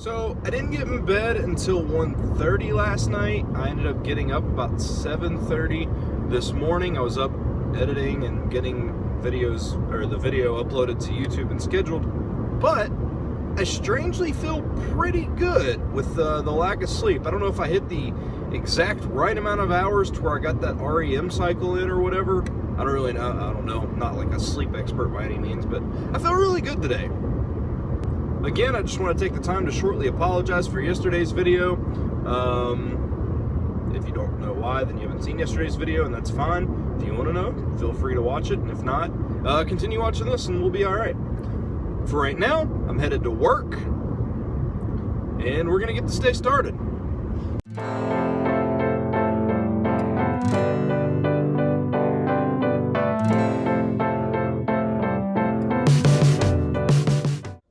So I didn't get in bed until 1:30 last night. I ended up getting up about 7:30 this morning. I was up editing and getting videos, or the video uploaded to YouTube and scheduled. But I strangely feel pretty good with the lack of sleep. I don't know if I hit the exact right amount of hours to where I got that REM cycle in or whatever. I don't really know. I don't know. I'm not like a sleep expert by any means, but I feel really good today. Again, I just want to take the time to shortly apologize for yesterday's video. If you don't know why, then you haven't seen yesterday's video, and that's fine. If you want to know, feel free to watch it, and if not, continue watching this and we'll be alright. For right now, I'm headed to work, and we're going to get this day started.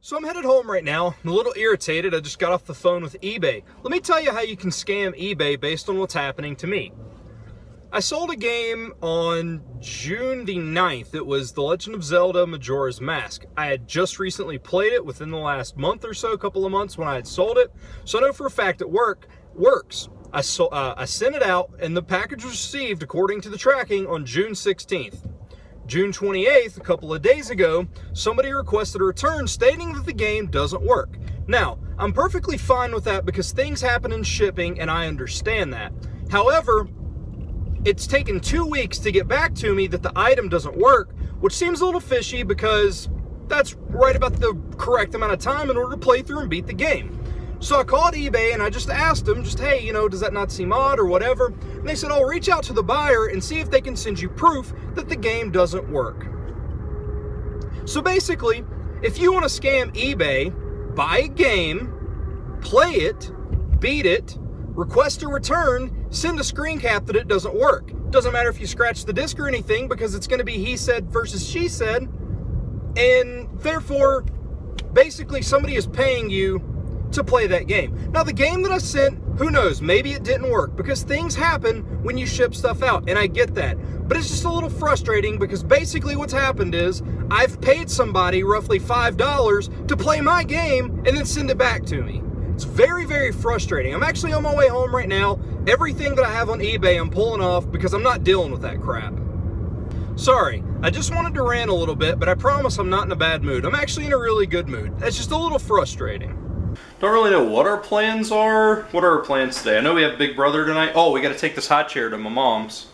So I'm headed home right now. I'm a little irritated. I just got off the phone with eBay. Let me tell you how you can scam eBay based on what's happening to me. I sold a game on June the 9th. It was The Legend of Zelda Majora's Mask. I had just recently played it within the last month or so, a couple of months when I had sold it. So I know for a fact it works. I sent it out, and the package was received according to the tracking on June 16th. June 28th, a couple of days ago, somebody requested a return stating that the game doesn't work. Now, I'm perfectly fine with that because things happen in shipping and I understand that. However, it's taken 2 weeks to get back to me that the item doesn't work, which seems a little fishy because that's right about the correct amount of time in order to play through and beat the game. So I called eBay and I just asked them, hey, does that not seem odd or whatever? And they said, oh, reach out to the buyer and see if they can send you proof that the game doesn't work. So basically, if you want to scam eBay, buy a game, play it, beat it, request a return, send a screen cap that it doesn't work. Doesn't matter if you scratch the disc or anything because it's going to be he said versus she said. And therefore, basically somebody is paying you to play that game. Now the game that I sent, who knows, maybe it didn't work because things happen when you ship stuff out, and I get that. But it's just a little frustrating because basically what's happened is I've paid somebody roughly $5 to play my game and then send it back to me. It's very, very frustrating. I'm actually on my way home right now. Everything that I have on eBay I'm pulling off because I'm not dealing with that crap. Sorry, I just wanted to rant a little bit, but I promise I'm not in a bad mood. I'm actually in a really good mood. It's just a little frustrating. Don't really know what our plans are. What are our plans today? I know we have Big Brother tonight. Oh, we got to take this high chair to my mom's.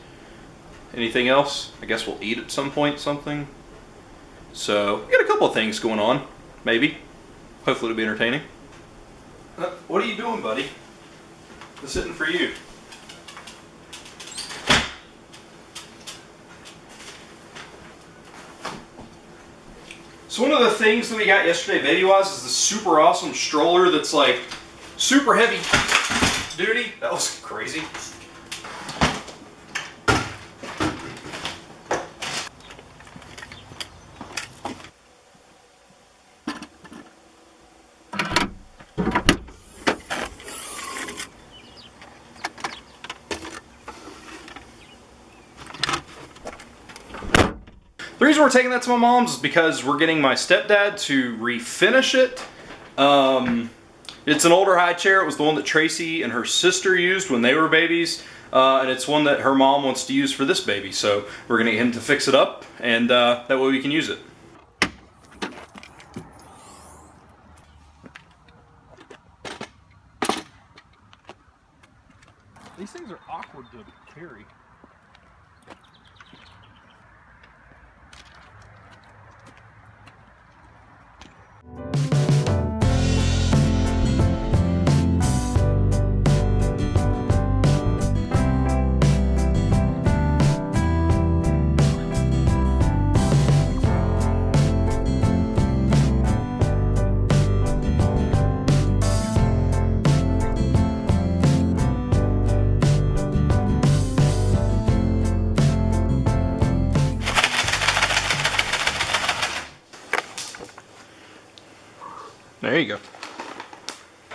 Anything else? I guess we'll eat at some point something. So, we got a couple of things going on. Maybe. Hopefully it'll be entertaining. What are you doing, buddy? I'm sitting for you. So one of the things that we got yesterday video-wise is this super awesome stroller that's like super heavy duty. That was crazy. The reason we're taking that to my mom's is because we're getting my stepdad to refinish it. It's an older high chair. It was the one that Tracy and her sister used when they were babies. And it's one that her mom wants to use for this baby. So we're going to get him to fix it up, and that way we can use it. These things are awkward to carry. There you go.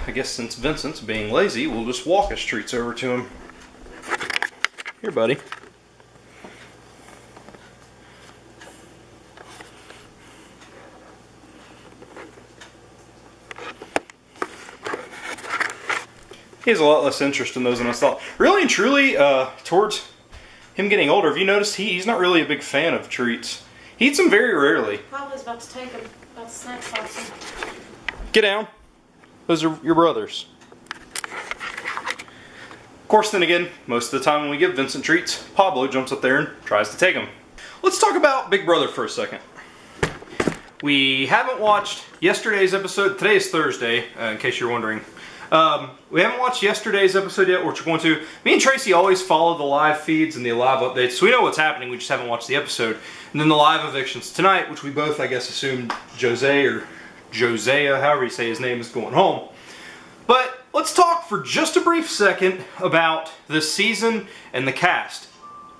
I guess since Vincent's being lazy, we'll just walk his treats over to him. Here, buddy. He has a lot less interest in those than I thought. Really and truly, towards him getting older, have you noticed he's not really a big fan of treats? He eats them very rarely. Probably about to take him, about to snack box him. Get down. Those are your brothers. Of course, then again, most of the time when we give Vincent treats, Pablo jumps up there and tries to take them. Let's talk about Big Brother for a second. We haven't watched yesterday's episode. Today is Thursday, in case you're wondering. We haven't watched yesterday's episode yet, which we're going to. Me and Tracy always follow the live feeds and the live updates, so we know what's happening, we just haven't watched the episode. And then the live evictions tonight, which we both, I guess, assumed Jose or Josiah, however you say his name, is going home. But let's talk for just a brief second about this season and the cast.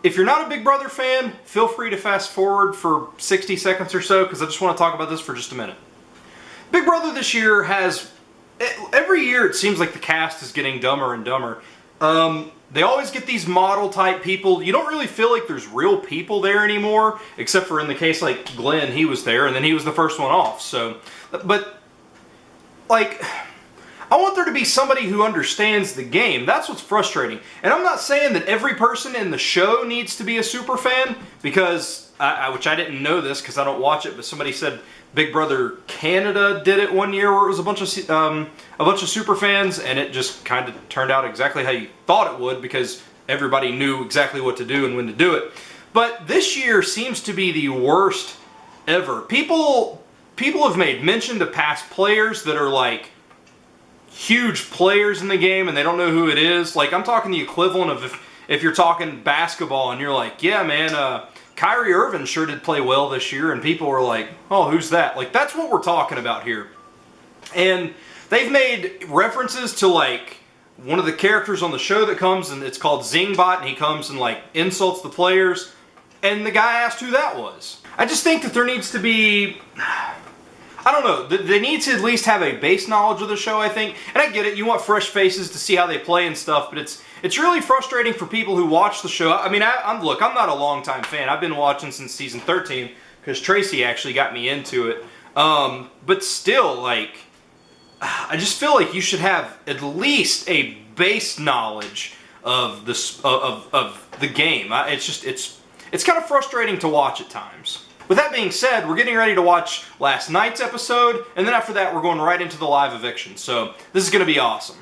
If you're not a Big Brother fan, feel free to fast forward for 60 seconds or so, because I just want to talk about this for just a minute. Big Brother this year has... Every year it seems like the cast is getting dumber and dumber. They always get these model type people. You don't really feel like there's real people there anymore, except for in the case like Glenn, he was there and then he was the first one off. So, but like, I want there to be somebody who understands the game. That's what's frustrating. And I'm not saying that every person in the show needs to be a super fan, because which I didn't know this because I don't watch it, but somebody said Big Brother Canada did it one year where it was a bunch of super fans, and it just kind of turned out exactly how you thought it would because everybody knew exactly what to do and when to do it. But this year seems to be the worst ever. People have made mention to past players that are like huge players in the game and they don't know who it is. Like, I'm talking the equivalent of if you're talking basketball and you're like, yeah man, Kyrie Irving sure did play well this year, and people were like, oh, who's that? Like, that's what we're talking about here. And they've made references to, like, one of the characters on the show that comes, and it's called Zingbot, and he comes and, like, insults the players, and the guy asked who that was. I just think that there needs to be... I don't know, they need to at least have a base knowledge of the show, I think. And I get it, you want fresh faces to see how they play and stuff, but it's really frustrating for people who watch the show. I mean, look, I'm not a long-time fan. I've been watching since season 13, because Tracy actually got me into it. But still, like, I just feel like you should have at least a base knowledge of the game. It's kind of frustrating to watch at times. With that being said, we're getting ready to watch last night's episode, and then after that we're going right into the live eviction. So this is going to be awesome.